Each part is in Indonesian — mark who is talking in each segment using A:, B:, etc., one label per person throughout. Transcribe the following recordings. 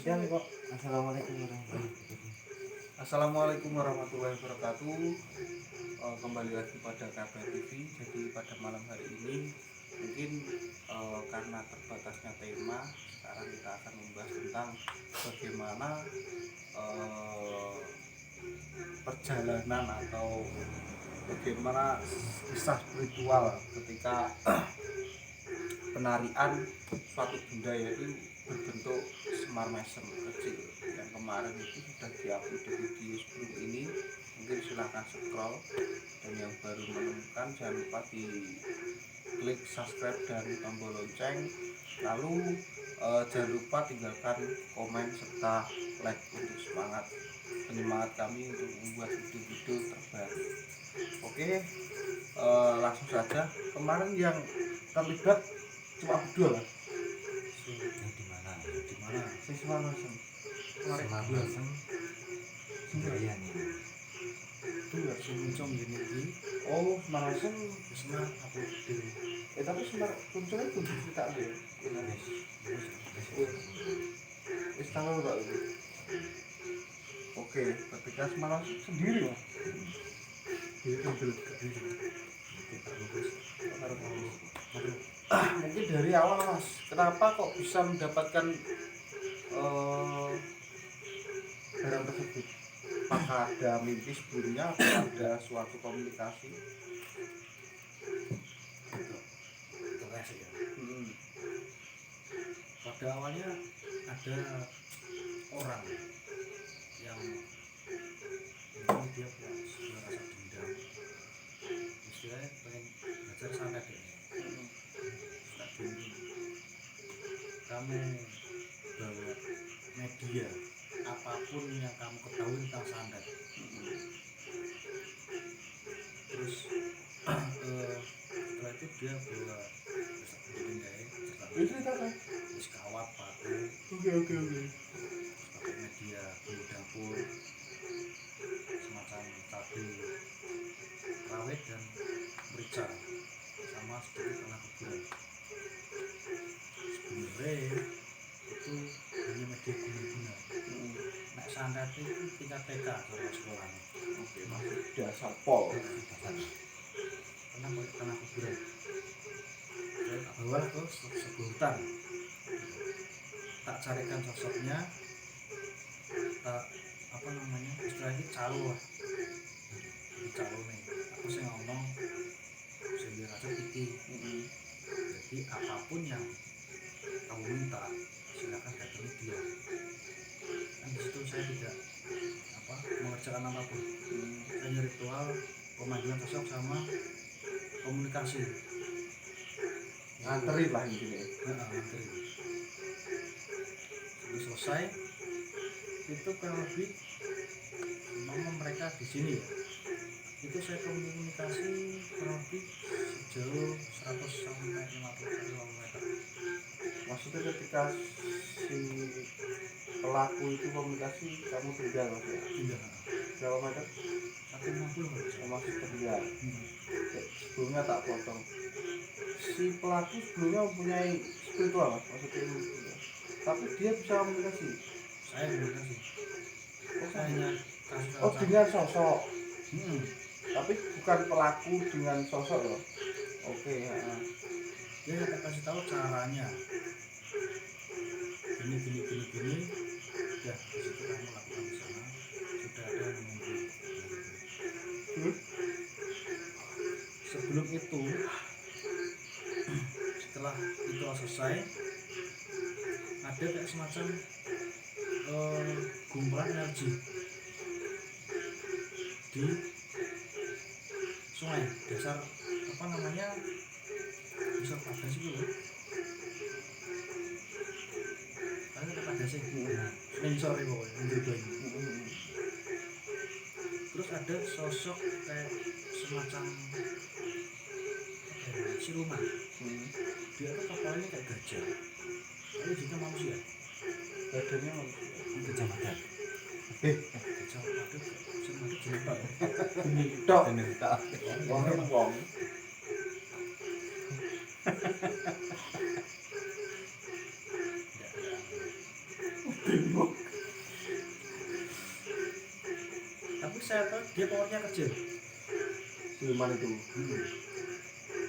A: Hujan kok. Assalamualaikum warahmatullahi wabarakatuh. Kembali lagi pada KBR TV. Jadi pada malam hari ini mungkin karena terbatasnya tema, sekarang kita akan membahas tentang bagaimana perjalanan atau bagaimana kisah spiritual ketika penarian suatu benda yaitu berbentuk semar mesem kecil yang kemarin itu sudah diupload di video sebelum ini. Mungkin silahkan scroll, dan yang baru menemukan jangan lupa di klik subscribe dan tombol lonceng, lalu jangan lupa tinggalkan komen serta like untuk penyemangat kami untuk membuat video-video terbaru. Oke, langsung saja. Kemarin yang terlibat cuma berdua lah.
B: Di mana?
A: Semar mesem.
B: Semar mesem. Iya nih.
A: Itu enggak
B: Kuncung gini iki.
A: Oh, semar mesem.
B: Semar aku dhewe.
A: Tapi semar kuncungnya kudu cerita ya. Wis tahu Pak. Oke, ketika semar mesem sendiri Mas.
B: Itu belut gede.
A: Mungkin dari awal Mas, kenapa kok bisa mendapatkan barang tersebut? Apakah ada mimpi sebelumnya atau ada suatu komunikasi?
B: Keras ya.
A: Hmm.
B: Pada awalnya ada orang yang mungkin dia punya rasa dendam. Istilahnya pengen belajar santet ini. Kamu bawa media apapun yang kamu ketahui tentang santet. Terus setelah itu dia bawa
A: Itu apa?
B: terus kawat batu,
A: Oke.
B: pakai media bumbu dapur, semacam cabai rawit dan merica, sama sedikit tanah kuburan. Sebenarnya itu hanya media guna-guna. Nek santet itu tingkat TK kalau sekolah.
A: Oke, masuk dasar pol.
B: Karena pakai tanah kuburan. Dan bawa ke sebuah hutan. Tak carikan sosoknya, tak istilahnya calo lah. Jadi calo nih, aku sih ngomong sehingga rasa iki. Jadi apapun yang kamu minta, silakan datangi dia. Kan disitu saya tidak mengerjakan apapun. Hanya ritual pemanggilan sosok sama komunikasi.
A: Nganterin lah intinya.
B: Nganteri. Sudah selesai, itu kurang lebih memang mereka di sini ya. Itu saya komunikasi kurang lebih sejauh 100 sampai 50 km.
A: Maksudnya ketika si pelaku itu komunikasi, kamu tinggal Mas ya?
B: Tidak.
A: Berapa meter?
B: 150 km.
A: Masih tinggal. Sebelumnya tak potong. Si pelaku sebelumnya mempunyai spiritual Mas, maksudnya ilmu spiritual. Tapi dia bisa komunikasi.
B: Saya komunikasi. Saya hanya kasih
A: Oh, dengan sosok.
B: Hmm.
A: Tapi bukan pelaku dengan sosok loh. Oke, ya.
B: Dia akan kasih tahu caranya. Gini. Ya, disitu kamu lakukan di sana. Sudah ada yang menunggu. Sebelum itu, setelah itu selesai, ada kayak semacam gumpalan energi di sungai dasar bisa pada sih loh. Karena ada pada sih sensor itu pokoknya. Terus ada sosok kayak semacam siluman. Dia tuh kepalanya kayak gajah, tapi juga manusia.
A: Badannya manusia.
B: Gajah mada. Gajah mada
A: Jenitok. Wong.
B: dia powernya kecil.
A: siluman itu.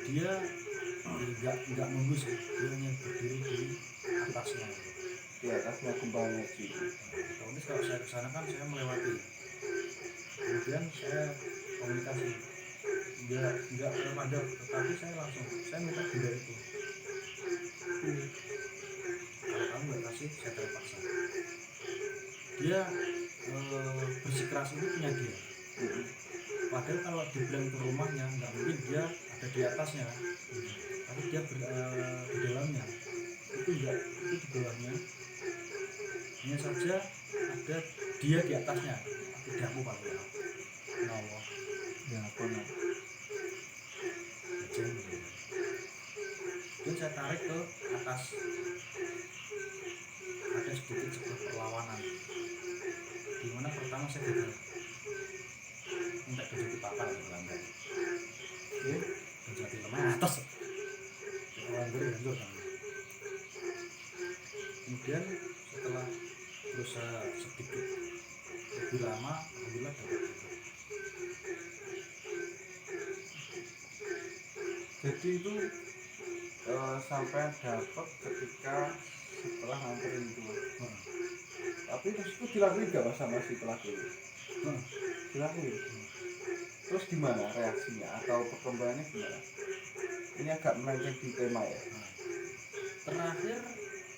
B: Dia nggak nunggu sih, dia hanya berdiri di atasnya.
A: Di atasnya kembangnya sih.
B: Otomatis kalau saya kesana kan saya melewati, kemudian saya komunikasi, nggak belum ada, tetapi saya minta benda itu. Kalau kamu nggak kasih, saya terpaksa. Dia bersikeras itu punya dia. Padahal kalau dibilang ke rumahnya nggak mungkin, dia ada di atasnya, tapi dia di dalamnya. Itu enggak, itu di bawahnya. Hanya saja ada dia di atasnya. Tidak aku kalau ya. Allah.
A: Ya benar.
B: Kemudian saya tarik ke atas. Ada sedikit sebuah perlawanan. Di mana pertama saya gagal. Minta duduk papa di lantai.
A: Ya.
B: Menjadi lemah atas. Lantai hancur. Kemudian setelah berusaha sedikit lebih lama, alhamdulillah dapat juga.
A: Jadi itu sampai dapat ketika setelah nganterin itu. Tapi terus itu dilakuin gak mas sama si pelaku itu? Dilakuin. Terus gimana reaksinya atau perkembangannya gimana? Ini agak melenceng di tema ya.
B: Terakhir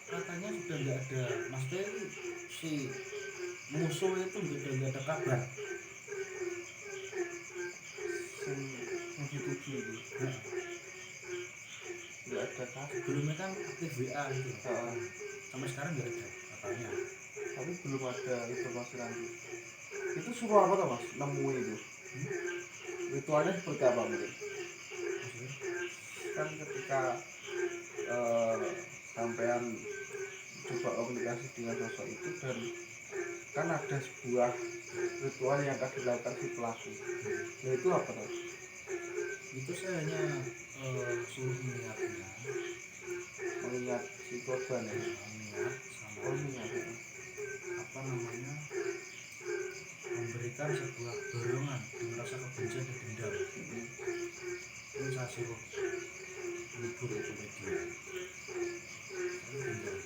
B: katanya sudah nggak ada, maksudnya si musuh itu nggak ada kabar.
A: Yang dituju itu nggak ada kan?
B: Sebelumnya kan aktif WA gitu.
A: Heeh.
B: Sampai sekarang nggak ada katanya.
A: Tapi belum ada informasi lanjut. Itu suruh apa tuh mas? Nemu itu. Ritualnya seperti apa mungkin?
B: Maksudnya?
A: Kan ketika sampean coba komunikasi dengan sosok itu dan kan ada sebuah ritual yang akan dilakukan si pelaku. Nah itu apa tuh?
B: Itu saya hanya suruh mengingatnya,
A: Mengingat si korban ya.
B: mengingat sama
A: Mengingat ya.
B: apa namanya, memberikan sebuah dorongan dengan rasa kebencian dan dendam. Itu saya suruh libur itu media. Saya tinggal.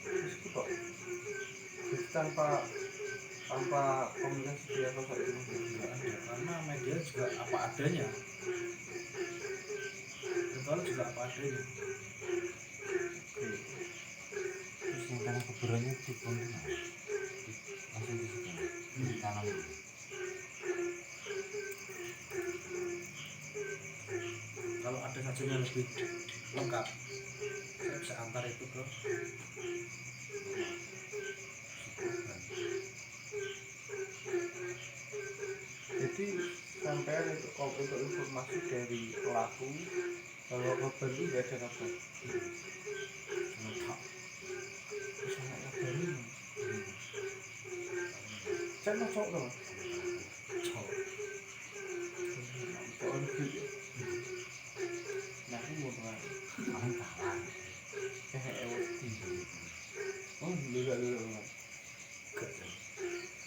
A: Terus itu kok jadi tanpa komunikasi dengan sosok itu mungkin.
B: Nggak ada, karena media juga apa adanya, ritual juga apa adanya.
C: Terus yang tanah kuburannya di mana? Langsung di situ, di tanam.
B: Kalau ada sajian yang lebih lengkap, saya bisa antar itu ke
A: Jadi sampai untuk informasi dari pelaku bahwa korban itu nggak ada kabar.
B: lengkap.
A: Terus anak kabarin. Saya mau cowok dong.
B: Cowok.
A: Soal gitu. Nah aku mau dengar.
C: Paling kalah.
A: Oh dulu.
B: Gak ada.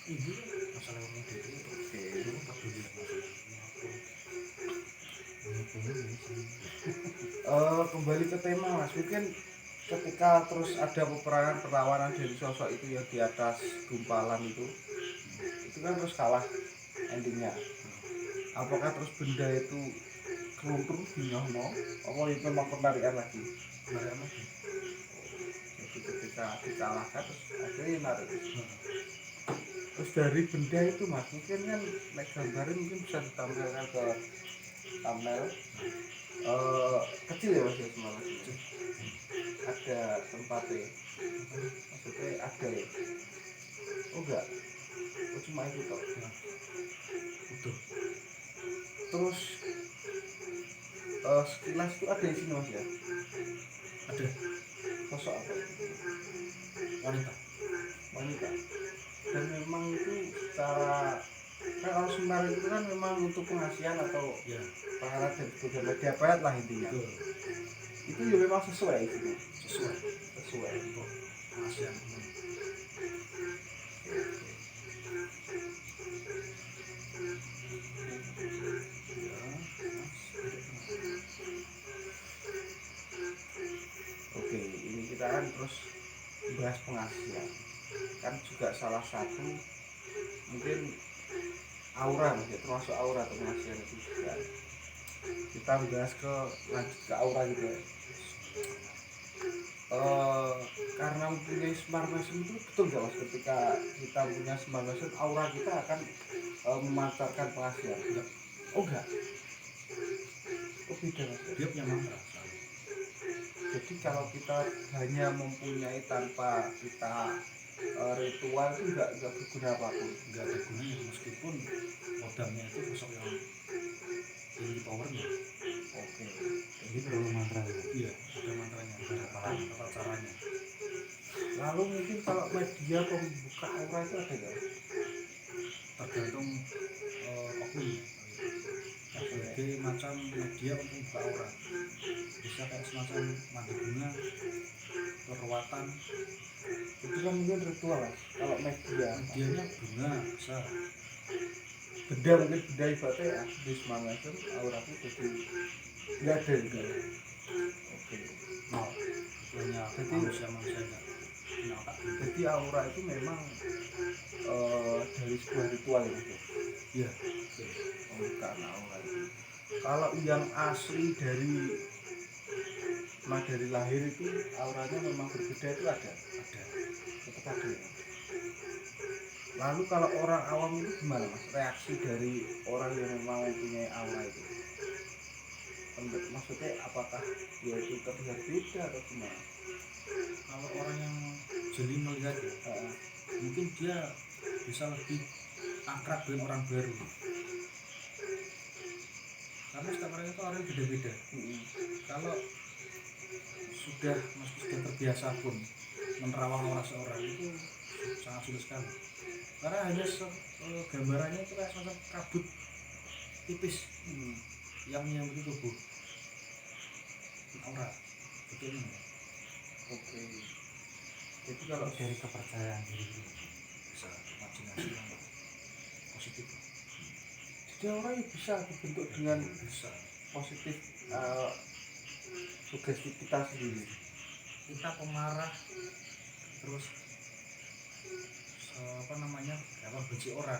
B: Ini masalah umum itu.
A: Oke.
B: Itu tak peduli masalah
A: Kembali ke tema mas, mungkin ketika terus ada peperangan perlawanan dari sosok itu yang di atas gumpalan itu kan terus kalah endingnya. Apakah terus benda itu keruntuh dinono apa itu memang penarikan lagi?
B: penarikan lagi.
A: Jadi ketika dikalahkan terus akhirnya narik. Terus dari benda itu mas, mungkin kan like gambarnya mungkin bisa ditampilkan ke thumbnail. Kecil ya mas ya semalam ada tempatnya, maksudnya ada ya? Oh enggak, oh cuma itu kok.
B: Utuh.
A: Terus sekilas itu ada di sini mas ya?
B: Ada
A: Sosok apa?
B: wanita.
A: Dan memang itu secara kan kalau Semeru itu kan memang untuk pengasihan atau
B: Ya,
A: pahala dan budaya media payat lah intinya.
B: betul.
A: Itu ya memang sesuai itu.
B: Sesuai untuk pengasihan umum.
A: terus bahas pengasihan kan juga salah satu mungkin aura mas ya, termasuk aura atau pengasihan itu juga kita bahas ke lanjut ke aura gitu ya. Karena mempunyai smart machine itu betul nggak mas, ketika kita punya smart machine aura kita akan memancarkan pengasihan enggak? Oh enggak, oh beda mas ya?
B: Dia punya mantra soalnya.
A: Jadi kalau kita hanya mempunyai tanpa kita ritual itu enggak berguna apapun.
B: Nggak ada gunanya meskipun modalnya itu sosok yang tinggi powernya.
A: Oke.
C: Jadi perlu mantra ya.
B: Iya, ada mantranya, ada tata caranya.
A: Lalu mungkin kalau media pembuka aura itu ada nggak?
B: Tergantung oknum sebagai macam media untuk buka aura, bisa kayak semacam mandi bunga, perawatan.
A: Itu kan mungkin ritual mas. Kalau media,
B: Medianya bunga bisa.
A: benda mungkin benda ibaratnya ya di smart machine aura itu jadi nggak ada juga. Oke.
B: Nol, itu hanya manusia enggak punya otak.
A: Jadi aura itu memang dari sebuah ritual ya mas.
B: Iya,
A: Pembukaan aura itu. Kalau yang asli dari lahir itu auranya memang berbeda itu ada. Tetap ada ya. Lalu kalau orang awam itu gimana mas? Reaksi dari orang yang memang mempunyai aura itu? Maksudnya apakah dia itu terlihat beda atau gimana?
B: kalau orang yang jeli melihat ya, mungkin dia bisa lebih akrab dengan orang baru, karena setiap orang itu orang beda-beda. Kalau sudah terbiasa pun menerawang orang seorang itu sangat sulit sekali, karena hanya gambarannya itu kayak semacam kabut tipis yang menyelimuti tubuh. Aura betul ini.
A: Oke. Jadi kalau
C: Dari kepercayaan diri.
B: Bisa imajinasi yang positif,
A: jadi aura itu bisa dibentuk dengan
B: bisa
A: positif, sugesti kita sendiri.
B: kita pemarah terus apa benci orang,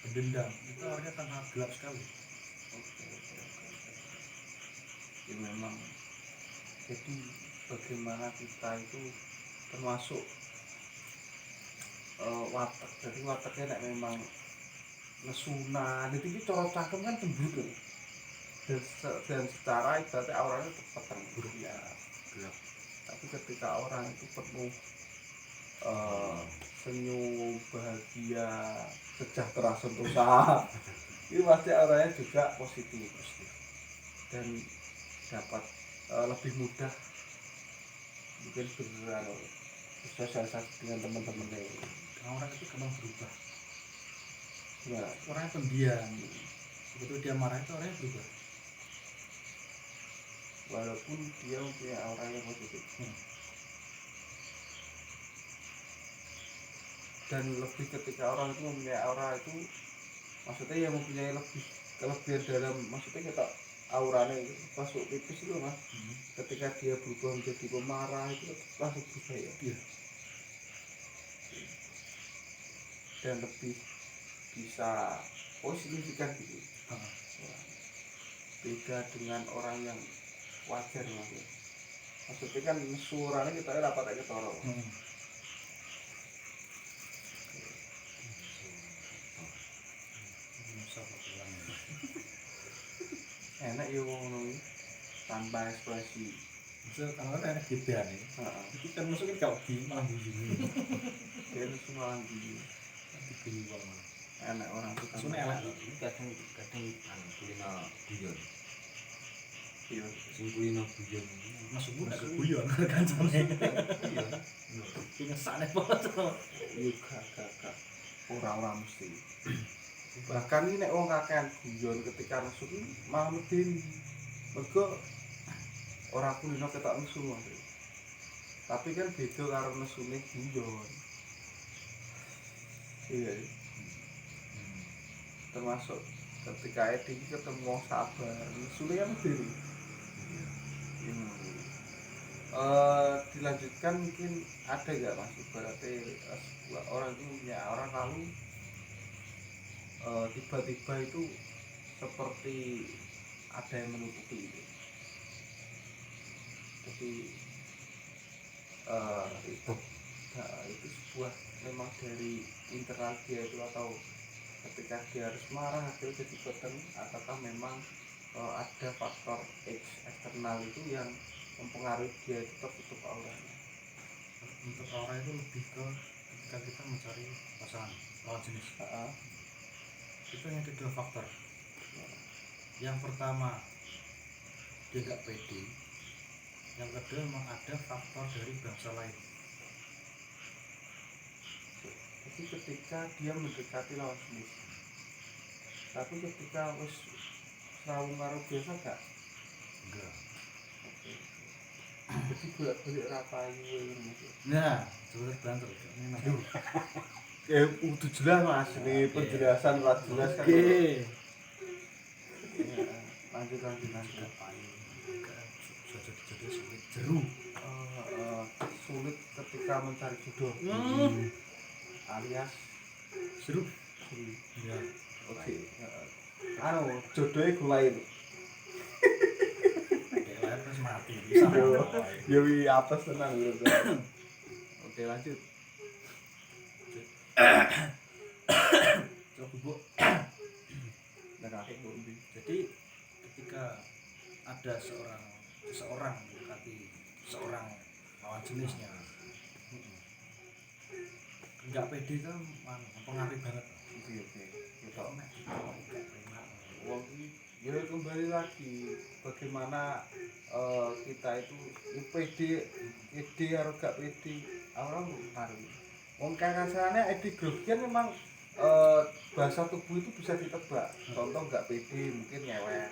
B: pendendam, itu orangnya sangat gelap sekali.
A: Oke. Ya memang. Jadi bagaimana kita itu termasuk watak. Jadi wataknya nek memang nesunan itu cara cangkem kan cemburu dan secara ibaratnya auranya tetap terang ya gelap. Tapi ketika orang itu penuh senyum, bahagia, sejahtera, sentosa itu pasti auranya juga positif dan dapat lebih mudah mungkin bersosialisasi dengan teman-temannya.
B: Karena orang itu gampang berubah,
A: Ya,
B: orangnya pendiam, begitu dia marah itu orangnya berubah.
A: walaupun dia punya aura yang positif. Dan lebih ketika orang itu mempunyai aura itu, maksudnya yang mempunyai kelebihan dalam, maksudnya kita auranya itu masuk tipis itu mas. Ketika dia berubah menjadi pemarah itu langsung berubah ya.
B: Iya.
A: Dan lebih bisa signifikan gitu. Beda dengan orang yang wajar mas ya. Maksudnya kan suaranya kita dapat kayak ketoro. Enak ya ngono tanpa ekspresi.
B: Maksudnya kalau kan enak gitu ya nih. Itu kan masukin kau di malah bunyi.
A: Dia itu malah gini.
B: Bunyi banget.
A: Enak orang itu
B: Maksudnya enak loh.
C: Ini kadang kulino guyon.
A: Iya.
C: Sing kulino guyon.
B: Masuk muda ke guyon kancane.
C: Iya.
B: Punya sane banget.
A: Iya gak. Orang-orang mesti. Bahkan ini nek wong kakean guyon ketika nesu ki malah medeni. Mergo ora kulino ketok nesu mas. Tapi kan beda karo nesune guyon. Iya. Termasuk ketika Edi ketemu wong sabar, nesune kan medeni. Dilanjutkan mungkin ada nggak mas ibaratnya sebuah orang itu punya orang lalu tiba-tiba itu seperti ada yang menutupi gitu. Jadi itu itu sebuah memang dari internal dia itu, atau ketika dia harus marah akhirnya jadi beten, ataukah memang ada faktor eksternal itu yang mempengaruhi dia itu tertutup auranya.
B: Untuk aura itu lebih ke ketika kita mencari pasangan lawan jenis, itu hanya ada 2 faktor. Yang pertama dia nggak pede, yang kedua memang ada faktor dari bangsa lain.
A: Jadi ketika dia mendekati lawan jenis, tapi ketika wis srawung karo biasa gak?
B: Enggak.
A: Oke. Jadi bolak-balik rapayu ngono.
B: Nah, sudah banter ini maju.
A: Udah jelas mas, ini penjelasan lah jelas kan.
B: Oke.
A: Lanjut
B: Enggak payu. Enggak jadi sulit jeru.
A: Sulit ketika mencari jodoh. Alias
B: Seru.
A: Ya. Oke. Jodohnya gulain.
B: Kayak terus mati bisa.
A: Ya wi apa senang gitu. Oke, lanjut.
B: Coba Bu. Jadi ketika ada seseorang mendekati seorang lawan jenisnya, nggak pede kan mempengaruhi banget.
A: Oke.
B: Kita nggak enak.
A: Wong ya kembali lagi bagaimana kita itu ya pede harus gak pede orang ngaruh. Wong kasarnya Edi Grogian memang bahasa tubuh itu bisa ditebak. Contoh gak pede mungkin ngewel.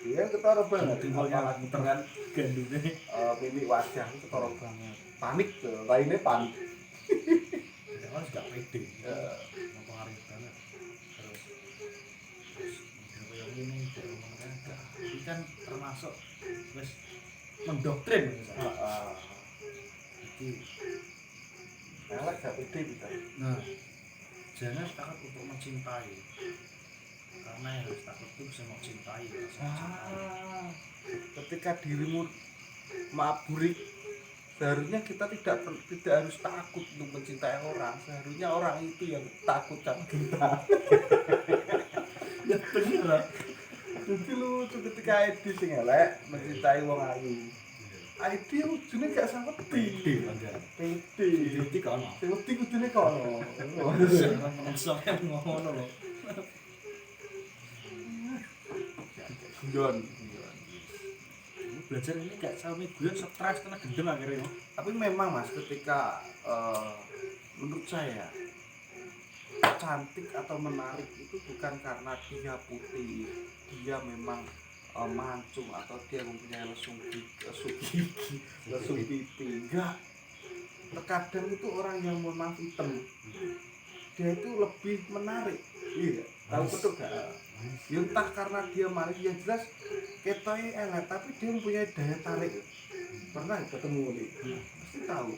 A: Dia ketara banget apalagi dengan
B: gandumnya
A: mimik wajah itu ketara banget. Panik tuh, lainnya panik.
B: harus nggak pede, mempengaruhi banget. Terus yang ini dari mereka ini kan termasuk wes mendoktrin misalnya. Jadi
A: Elek gak pede bisa.
B: nah, jangan takut untuk mencintai, karena yang harus takut itu bisa mencintai.
A: Ketika dirimu burik, seharusnya kita tidak harus takut untuk mencintai orang. Seharusnya orang itu yang takut sama kita.
B: Ya bener.
A: Jadi lucu ketika Edi sing elek mencintai wong ayu. Edi ujune gak sama pede. Pede.
B: Jadi kan
A: Sing wedi kudune kono.
B: orang menungso yang ngono loh.
A: Guyon.
B: Belajar ini gak sampai guyon, stres karena gendeng akhirnya.
A: Tapi memang Mas, ketika menurut saya cantik atau menarik itu bukan karena dia putih, dia memang mancung atau dia mempunyai lesung gigi, lesung pipi. Enggak. Terkadang itu orang yang mohon maaf hitam, dia itu lebih menarik. Iya, tahu betul gak? Ya entah karena dia manis, yang jelas ketoy elek, tapi dia mempunyai daya tarik. Pernah ketemu nih? Pasti tahu.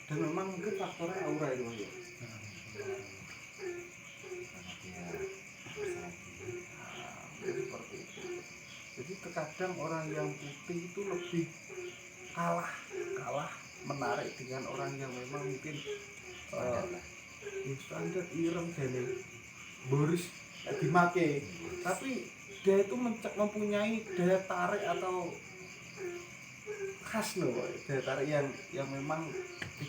A: Dan memang mungkin faktornya aura itu ya. Seperti itu. Jadi terkadang orang yang putih itu lebih kalah menarik dengan orang yang memang mungkin standar ireng jane Boris dimake, tapi dia itu mempunyai daya tarik atau khas loh, daya tarik yang memang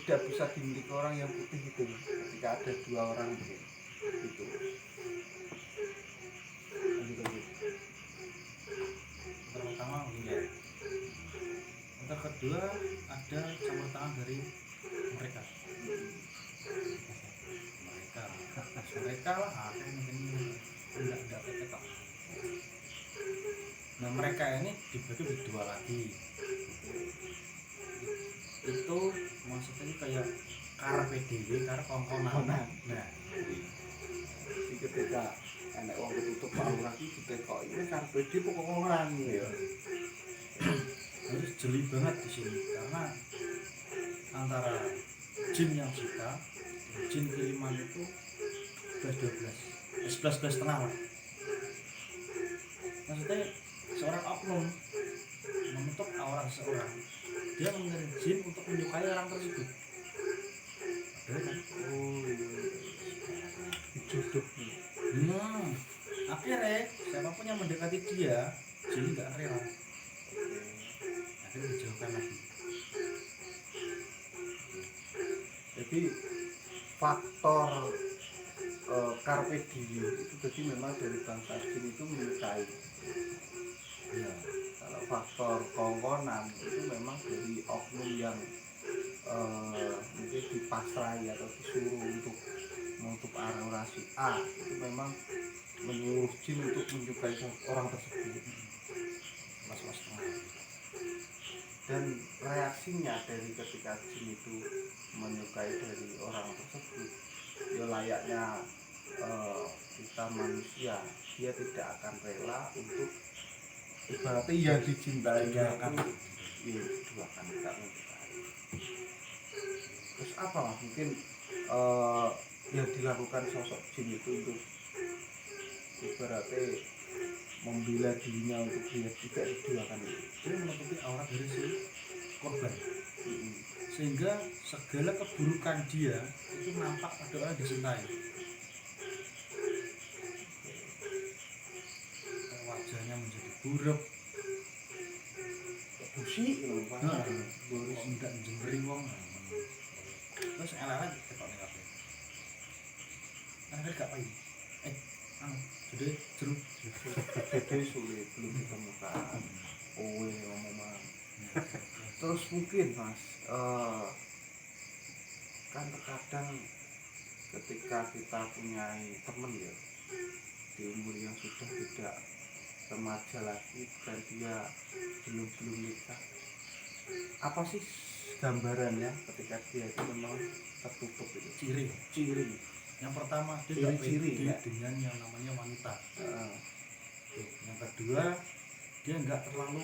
A: tidak bisa dimiliki orang yang putih itu ketika ada dua orang gitu.
B: Pertama ya. Yang kedua ada campur tangan dari mereka lah, ada yang mungkin tidak ketok. Nah mereka ini dibagi menjadi dua lagi. Itu maksudnya kayak karpe dhewe karo kongkonan. Nah,
A: Jadi ketika enek wong ketutup aura iki ditekoki karpe dhewe kongkonan ya.
B: harus jeli banget di sini karena antara jin yang suka jin kiriman itu 11 setengah lah. Maksudnya seorang oknum menutup aura seseorang, dia mengirim jin untuk menyukai orang tersebut. Ada kan?
A: Oh iya, jodoh nih.
B: Akhirnya siapapun yang mendekati dia, jin nggak rela. Akhirnya dijauhkan lagi.
A: Jadi faktor carpe diem itu jadi memang dari bangsa jin itu menyukai.
B: Ya,
A: Kalau faktor kongkonan itu memang dari oknum yang mungkin dipasrai atau disuruh untuk menutup aura si A, itu memang menyuruh jin untuk menyukai orang tersebut.
B: was-was tengah.
A: Dan reaksinya dari ketika jin itu menyukai dari orang tersebut, ya layaknya kita manusia, dia tidak akan rela untuk ibaratnya yang dicintai itu ya dua akan tidak menyukai. Terus apa mas mungkin yang dilakukan sosok jin itu untuk ibaratnya membela dirinya untuk dia tidak diduakan itu.
B: Dia menutupi aura dari si korban, sehingga segala keburukan dia itu nampak pada orang yang dicintai. Wajahnya menjadi buruk,
A: Busi loh pak.
B: kok tidak jembering wong. Terus elek ketok ning kabeh. Kan gak payu. Jadi jeruk
A: Jadi sulit belum ditemukan. Oh ngomong. Terus mungkin mas, kan terkadang ketika kita punya teman ya di umur yang sudah tidak remaja lagi dan dia belum nikah, apa sih gambarannya ketika dia itu memang tertutup itu ciri
B: yang pertama dia nggak
A: Ciri-ciri,
B: pede
A: ya.
B: dengan yang namanya wanita.
A: Heeh.
B: Yang kedua dia nggak terlalu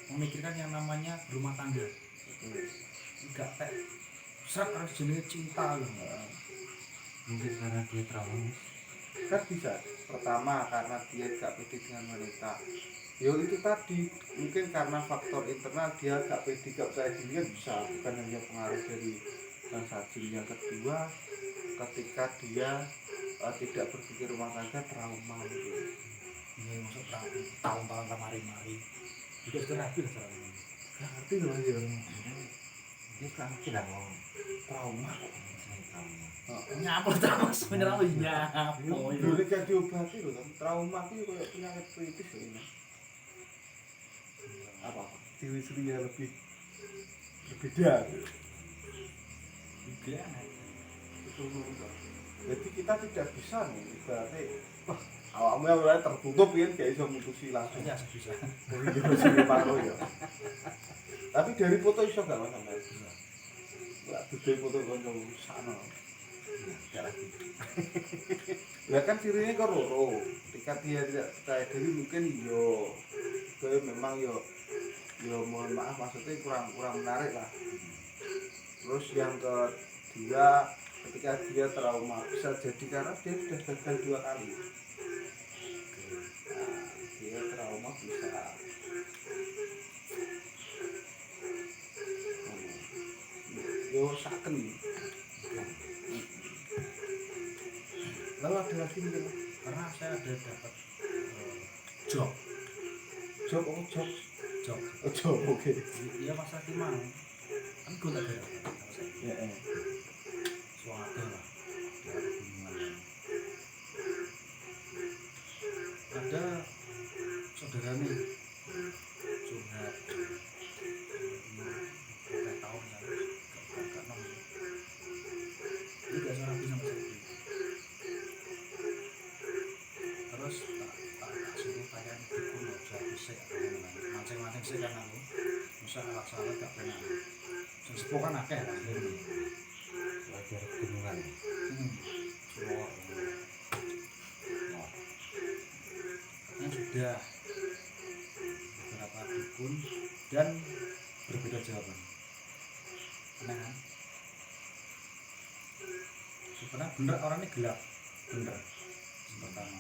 B: memikirkan yang namanya rumah tangga, nggak kayak serak harus jenenge cinta loh.
C: Mungkin karena dia trauma.
A: Kan bisa pertama karena dia gak pede dengan wanita, yo itu tadi mungkin karena faktor internal dia gak pede gak percaya diri kan bisa, bukan hanya pengaruh dari bangsa jin. Yang kedua ketika dia tidak berpikir rumah tangga, trauma gitu.
B: Ini masuk tahun-tahun kemari-mari udah terapi lah sekarang.
A: Gak ngerti loh ya,
C: Dia kan tidak mau
A: trauma
C: trauma.
B: Nyapa trauma sebenarnya nyapa
A: boleh gak diobati loh kan. Trauma itu kayak penyakit kritis loh ini. Apa ciri-cirinya lebih berbeda gitu.
B: juga
A: Jadi kita tidak bisa nih berarti wah awakmu yang mulai tertutup kan gak bisa mutusi langsung.
B: aja bisa.
A: Oh iya sing paro ya. Tapi dari foto iso gak mas sampai bisa. Enggak dari foto konco sana.
B: Enggak lagi.
A: Ya kan cirinya ke loro. Ketika dia tidak percaya diri mungkin yo kayak memang yo mohon maaf maksudnya kurang menarik lah. Terus yang kedua ketika dia trauma bisa jadi karena dia sudah gagal 2 kali. Nah, dia trauma bisa yo saken. Lalu ada lagi mungkin
B: Karena saya ada dapat job
A: job oke.
B: dia masa timang kan gue tak ada
A: Ya
B: suara lah daerah pegunungan. Ada saudara nih curhat berapa tahun lalu gak nong ini gak seorang bisa sama sekali. Terus tak suruh kalian dukun aja bisa mancing-mancing sih kan aku masa alat-alat gak pernah yang sepuh kan akeh lah
C: Wajar gunungan.
B: Suwor yang sudah beberapa dukun dan berbeda jawaban. Nah, sebenarnya bener orangnya gelap, bener yang pertama.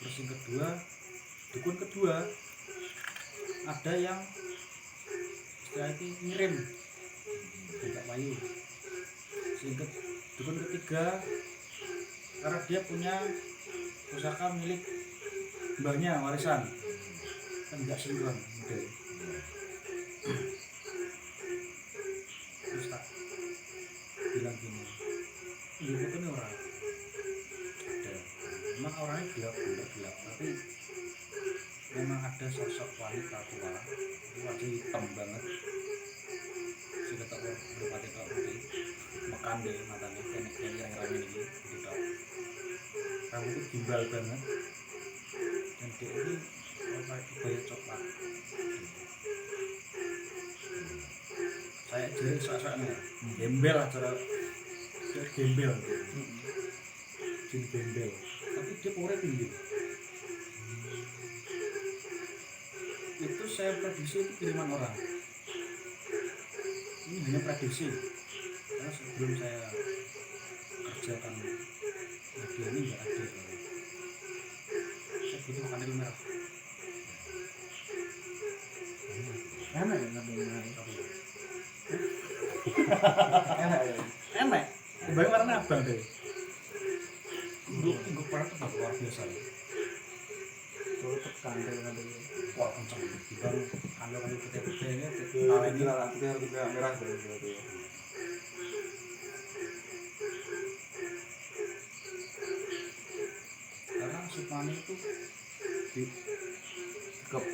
B: Terus yang kedua, dukun kedua ada yang setelah itu ngirim tidak payu. Sehingga dukun ketiga karena dia punya pusaka milik mbahnya warisan kan nggak sinkron model. Terus tak bilang gini, ibu itu nih orang ada, memang orangnya gelap, bener gelap, tapi memang ada sosok wanita tua, wajah hitam banget, sudah tak berpati tak putih, mekan deh matanya, kayak ireng-ireng ini, gitu tak. Rambutnya gimbal banget, dan dia ini pakai kebaya coklat. Saya jadi soalnya gembel acara gembel, jin gembel, tapi dia pore tinggi. Itu saya prediksi itu kiriman orang. Ini hanya prediksi, karena sebelum saya kerjakan media ini nggak ada. Saya butuh kanil merah.
A: Enak ya ngambil merah.
B: Enak ya. Enak. Kebayang warna abang deh. Gue pernah tuh luar biasa.
A: Kalau tekan dengan
B: Wah kencang. Baru kalau putih-putihnya
A: tahu ini lah nanti harus kita merah berarti.
B: Karena Supani itu
A: Di kep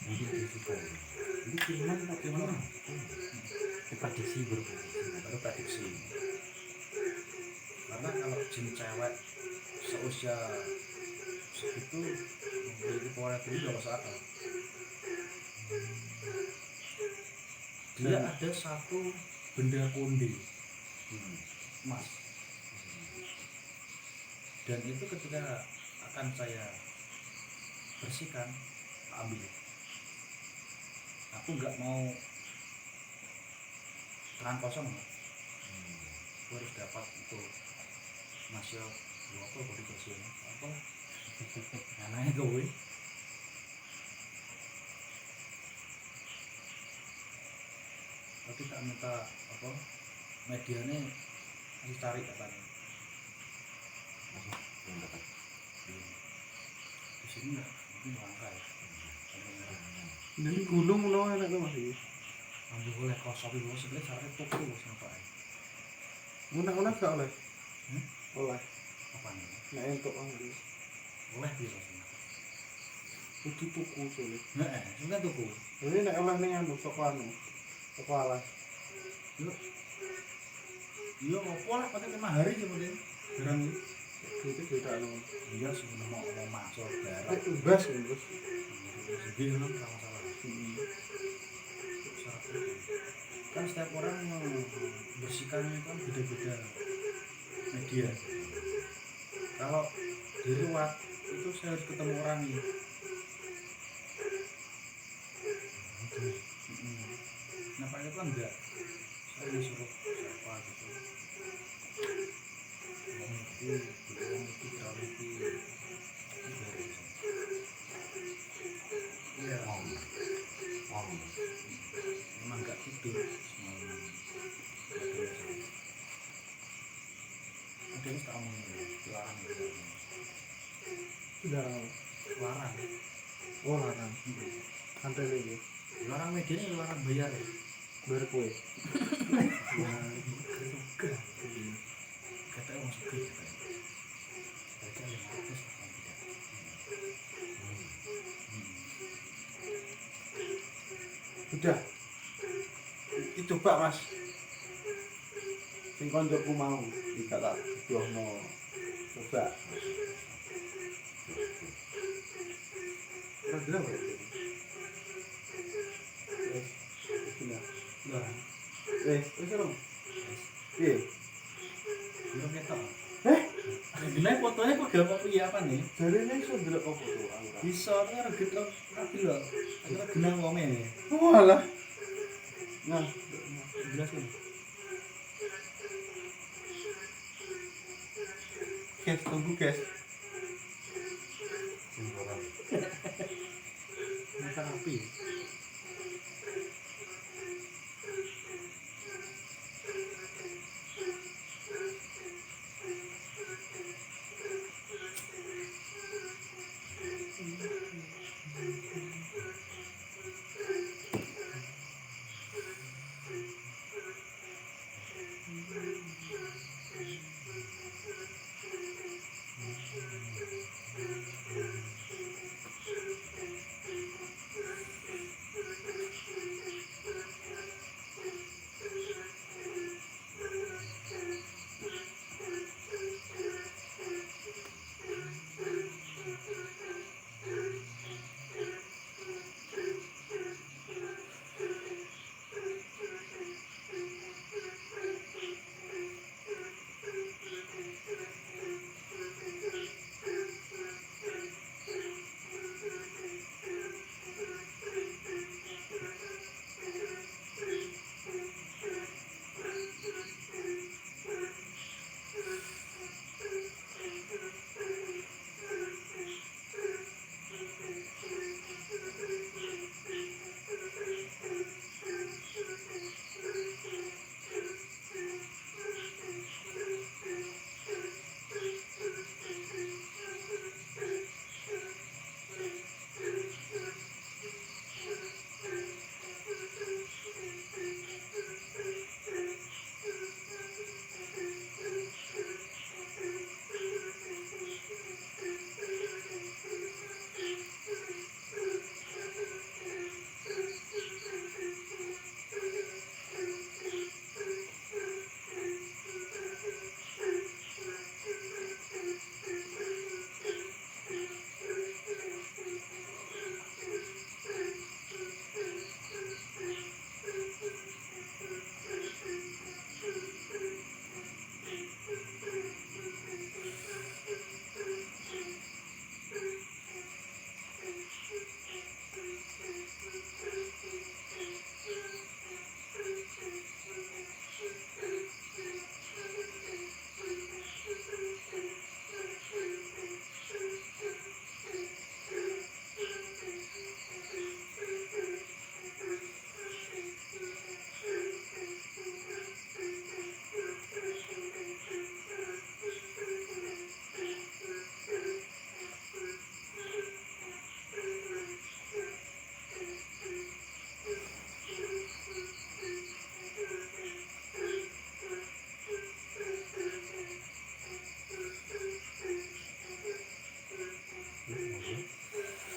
C: Mungkin dia suka. Ini kiriman tak kiriman orang. Prediksi
B: baru prediksi. Karena kalau jin cewek seusia segitu memiliki pola tinggi gak masuk akal. Dia ada satu benda konde emas, dan itu ketika akan saya bersihkan ambil. Aku nggak mau tangan kosong, aku harus dapat itu masih apa body kosong apa anaknya gue. Tapi tak minta apa medianya dicari katanya.
C: yang dapat.
B: Di sini nggak mungkin langka ya.
A: jadi gunung lo enak tuh masih.
B: Ambil boleh kosong itu sebenarnya caranya tuku sampai.
A: Unak-unak gak oleh. Oleh.
B: Apa nih?
A: Nah untuk ambil.
B: Boleh biar rasanya.
A: Itu tuku soalnya.
B: Nah, sebenarnya tuku.
A: Jadi nek oleh ning anu toko anu. Toko alas.
B: Yuk. Iya, apa lah pakai 5 hari kemudian. Barang itu.
A: Itu beda anu.
B: Iya, sebenarnya mau masuk daerah.
A: Itu bebas kan bos.
B: Jadi kan nggak masalah. Kan setiap orang membersihkan kan beda-beda media. Kalau di luar itu saya harus ketemu orang nih. Nah Pak itu kan enggak, saya disuruh siapa gitu. Orang itu gravity. Iya. Memang enggak tidur semalam. Ada yang tak mau dilarang gitu.
A: Sudah
B: Larang.
A: oh larang. Santai lagi.
B: Larang media ini larang bayar ya.
A: Bayar kue.
B: Suka. Katanya mau suka katanya. Baca 500 apa tidak.
A: Sudah. Coba mas. Sing koncoku mau dikata dono. Coba. Ora gelem ya. Sudah.
B: Udah.
A: Wis dong. Piye?
B: Belum nyetok.
A: Eh?
B: Gila fotonya kok gak apa apa nih?
A: Jadi ini iso ndelok apa tuh aura.
B: Bisa tuh regit lo tapi lo. Akhirnya genang wongnya nih.
A: Walah. Nah,
B: Jelasin.
A: guys, tunggu guys.
C: Simbolan.
B: Makan api.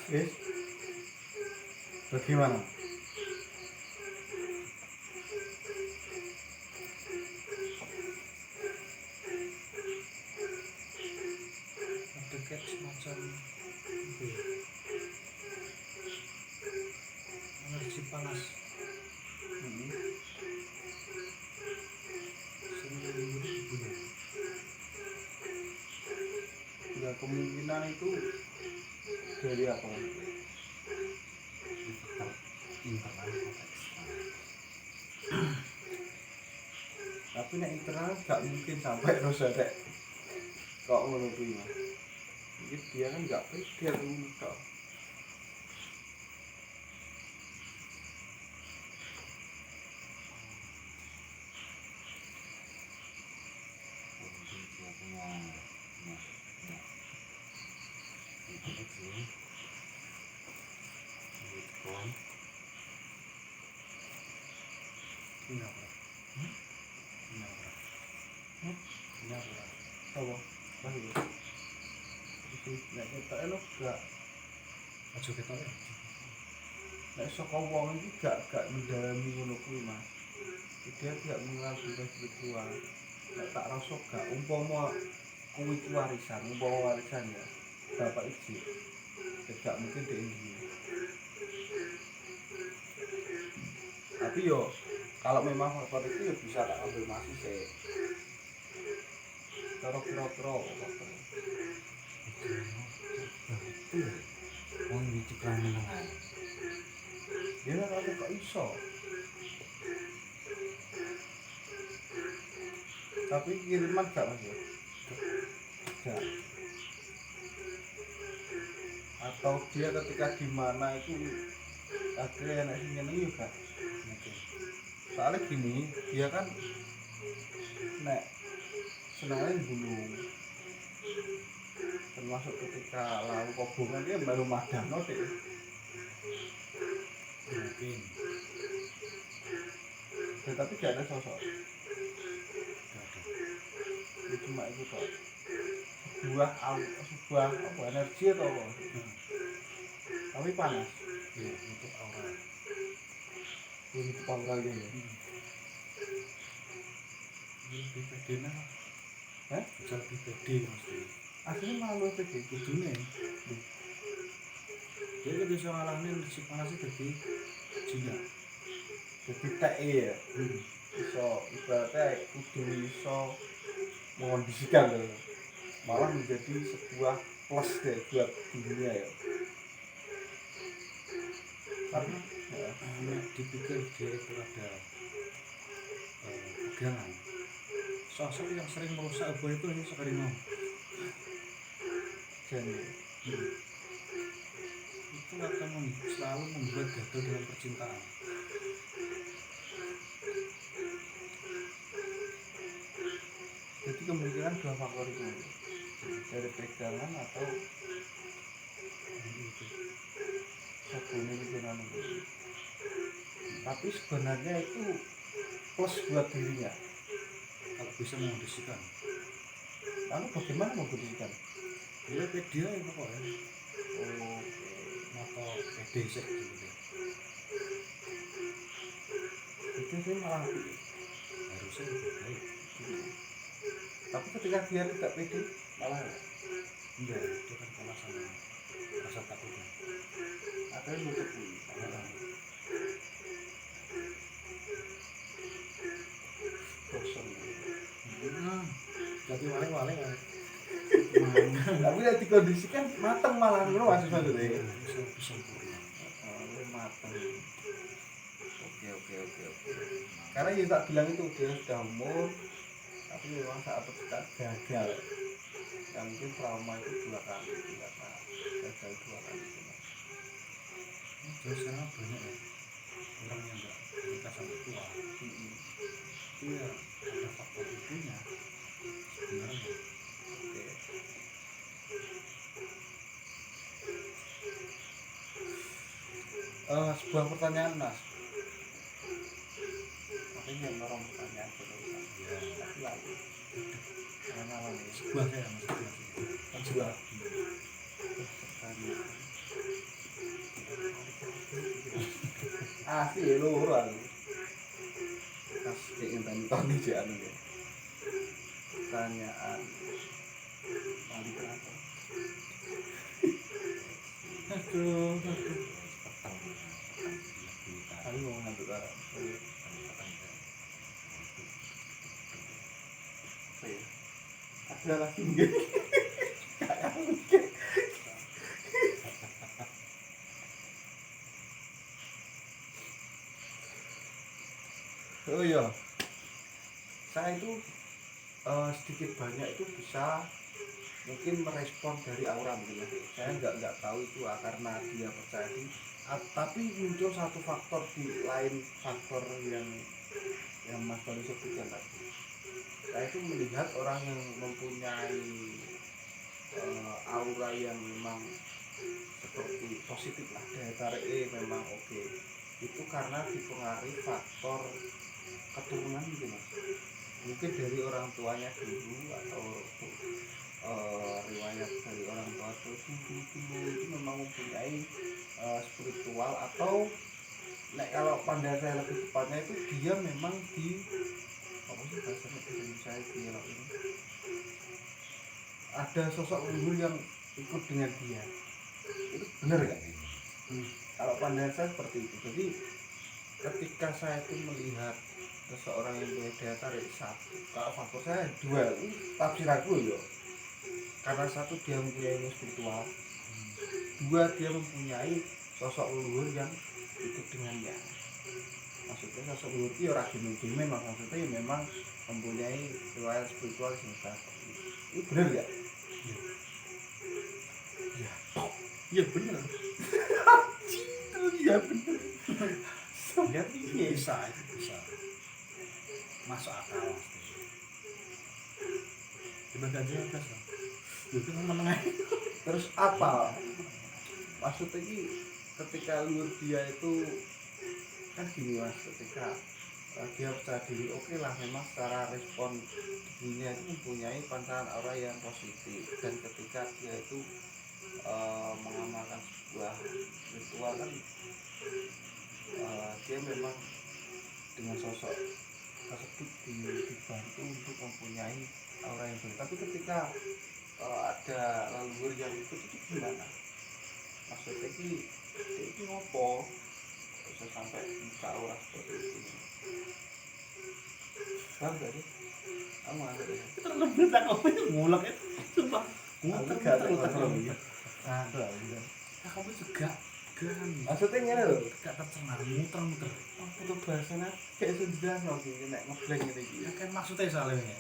A: Guys. Bagaimana?
B: Ada kayak semacam apa ya? Energi panas.
A: Hmm.
B: Sering bulan.
A: Ya kemungkinan itu dari apa?
C: Faktor internal atau eksternal.
A: Tapi nek internal gak mungkin sampai rasa rek kok ngono kuwi Mas. Iki dia kan gak pede ngono tok.
C: Mungkin dia punya itu Bitcoin.
B: Enggak pernah. Enggak pernah. Enggak pernah.
A: Apa? Wah itu. Iki nek ketok elok gak
B: Aja ketok ya.
A: nek saka wong iki gak mendalami ngono kuwi Mas. Dia tidak mengalami spiritual. Nek tak rasa gak umpama kuwi ku warisan, umpama warisan ya. Bapak iki gak mungkin dia ini. Tapi yo kalau memang faktor itu ya bisa tak konfirmasi sih. cara kira-kira faktor
C: Itu ya. Wong diceklan meneng ae.
A: dia nggak tahu kok iso tapi kiriman gak mas ya gak atau dia ketika di mana itu akhirnya enak sih nyeneng juga
B: mungkin
A: soalnya gini dia kan nek senangnya gunung termasuk ketika lalu kobongan dia baru madano deh
B: mungkin
A: tapi gak ada sosok
B: gak ada.
A: itu cuma itu kok sebuah apa, energi atau apa tapi panas
B: Iya, untuk aura.
A: untuk pangkalnya ya
B: Lebih pede nah.
A: Hah?
B: Bisa lebih pede mesti.
A: aslinya malu aja deh
B: Kudune. Dia kan bisa ngalahin si panasnya jadi jinak.
A: jadi TE ya
B: Hmm.
A: iso ibaratnya kudu iso mengondisikan loh malah menjadi sebuah plus deh buat dunia ya karena ya,
B: Dipikir dia itu ada pegangan. Sosok yang sering merusak hubungan itu hanya sekali mau.
A: jadi
B: Itu akan selalu membuat gagal dalam percintaan.
A: jadi kemungkinan dua faktor itu dari pegangan atau
B: Itu.
A: sabunnya pikiran itu tapi sebenarnya itu plus buat dirinya
B: Kalau bisa mengondisikan.
A: lalu bagaimana membuktikan
B: Dia pede ya pokoknya.
A: oh
B: Atau pede sih gitu.
A: itu sih malah apik.
B: Harusnya lebih baik.
A: Tapi ketika dia tidak pede malah
B: Enggak, dia kan kalah sama rasa takutnya.
A: akhirnya nutup bosan
B: Jadi waleng-waleng kan.
A: tapi tidak dikondisikan mateng malah ngono maksud maksudnya
B: Bisa lebih sempurna.
A: mateng oke karena yang tak bilang itu dia sudah umur tapi memang saat terdekat gagal ya mungkin trauma itu dua kali gagal dua kali
B: Jadi sekarang banyak ya orang yang enggak nikah sampai tua. Itu ya ada faktor itunya sebenarnya.
A: oke. Sebuah pertanyaan mas makanya orang pertanyaan berulang
B: Ya,
A: tapi lalu karena ini
B: sebuah saya maksudnya.
A: sebuah asli ya luar pas ingin tanya di anu ya pertanyaan wali kenapa
B: Aduh.
A: aku mau ngantuk apa ya ada lagi mungkin oh iya saya itu sedikit banyak itu bisa mungkin merespon dari aura mungkin ya. Saya nggak tahu itu karena dia percaya di tapi muncul satu faktor di lain faktor yang Mas Bani sebutkan tadi saya itu melihat orang yang mempunyai aura yang memang seperti positif lah daya tarik memang oke. Itu karena dipengaruhi faktor keturunan gitu mas mungkin dari orang tuanya dulu atau riwayat dari orang tua dulu itu memang mempunyai spiritual atau kalau pandai saya lebih tepatnya itu dia memang di apa sih bahasanya Indonesia dia ini ada sosok leluhur yang ikut dengan dia itu benar gak? Kalau pandangan saya seperti itu jadi ketika saya itu melihat seseorang yang punya daya tarik satu. Kalau faktor saya dua, ini tafsir aku ya. Karena satu dia mempunyai ilmu spiritual, dua dia mempunyai sosok leluhur yang ikut dengannya. Maksudnya sosok leluhur itu orang gemen maksudnya ya memang mempunyai riwayat spiritual yang besar. Ini benar gak?
B: Iya bener.
A: Iya benar.
B: Ya bisa itu bisa. Masuk akal pasti. Coba gaji apa sih? Itu menengah.
A: Terus apa? Maksudnya ini ketika leluhur dia itu kan gini mas, ketika dia percaya diri, oke lah memang secara respon dirinya itu mempunyai pancaran aura yang positif, dan ketika dia itu mengamalkan sebuah ritual kan dia memang dengan sosok tersebut dibantu untuk mempunyai aura yang baik. Tapi ketika ada leluhur yang ikut itu gimana? Maksudnya ini ngopo bisa sampai buka aura seperti itu? Paham gak sih? Kamu ada ya?
B: Terlalu berat kamu itu ngulek itu. Sumpah.
A: Aku gak ada
B: Muter-muter
A: kalau
B: kalau
A: gitu.
B: ada. Nah, kamu juga gan.
A: Maksudnya gini loh,
B: Gak tercengang muter-muter.
A: aku tuh bahasanya kayak sudah nanti nek ngeblank ini
B: Ya kan maksudnya soalnya.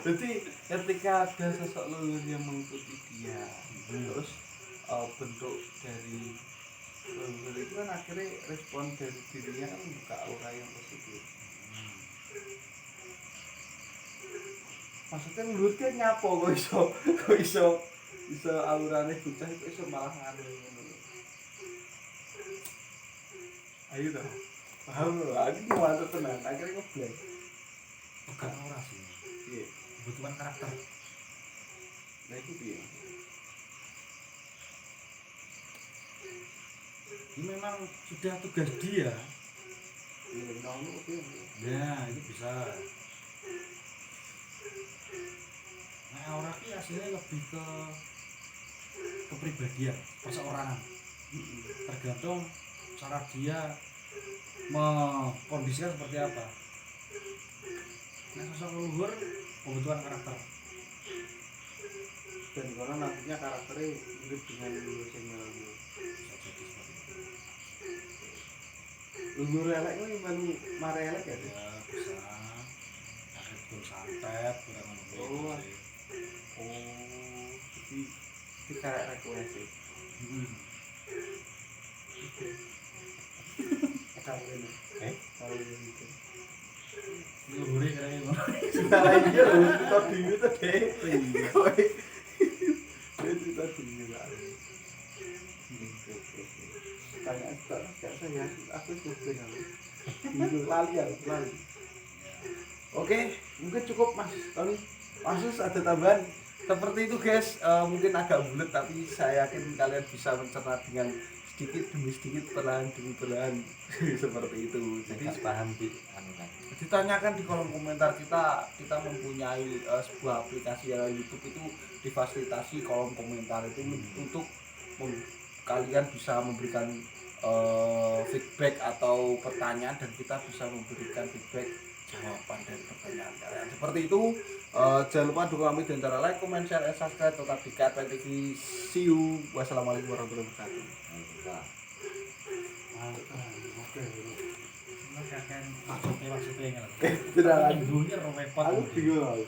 A: jadi ketika ada sosok leluhur yang mengikuti dia, terus bentuk dari leluhur itu kan akhirnya respon dari dirinya kan membuka aura yang positif. Maksudnya leluhur kan nyapo kok iso aurane bocah itu iso malah nganu ngono lho. Ayo dah. Paham lho, aku ki mantep tenan, akhirnya ngeblank.
B: Bukan aura sih.
A: Iya.
B: Kebutuhan karakter.
A: Nah itu piye?
B: Ini memang sudah tugas dia.
A: Iya, nongol piye?
B: Ya, itu bisa. Nah, aura ini aslinya lebih ke kepribadian, perseorangan. Tergantung cara dia mengkondisikan seperti apa. Nah, sosok leluhur kebutuhan karakter.
A: Dan karena nantinya karakternya mirip dengan leluhur sing leluhur.
B: Bisa jadi seperti itu.
A: Leluhur elek kuwi melu mare elek ya?
B: Ya, bisa. Akhir pun santet, kurang lebih.
A: Oh. Oh, jadi dikarek rekoleksi. Kalau ini, kalau ini itu.
B: Leluhurnya kira-kira gimana?
A: Salah iya loh, kita bingung tuh deh. Dia cerita bingung lah. Tanya gak saya, aku sudah bingung lali ya, lali. Oke, mungkin cukup Mas Tony. Masus ada tambahan seperti itu guys, mungkin agak bulat tapi saya yakin kalian bisa mencerna dengan sedikit demi sedikit, perlahan demi perlahan seperti itu. Jadi
C: paham di anu kan.
A: ditanyakan di kolom komentar kita mempunyai sebuah aplikasi YouTube itu difasilitasi kolom komentar itu untuk kalian bisa memberikan feedback atau pertanyaan dan kita bisa memberikan feedback jawaban dari pertanyaan kalian. Seperti itu, jangan lupa dukung kami dengan cara like, comment, share, and subscribe. Tetap di KPN TV. See you. Wassalamualaikum warahmatullahi wabarakatuh.
B: Oke. Nah, kakek maksudnya
A: Tidak lagi.
B: minggunya repot.
A: Aku bingung.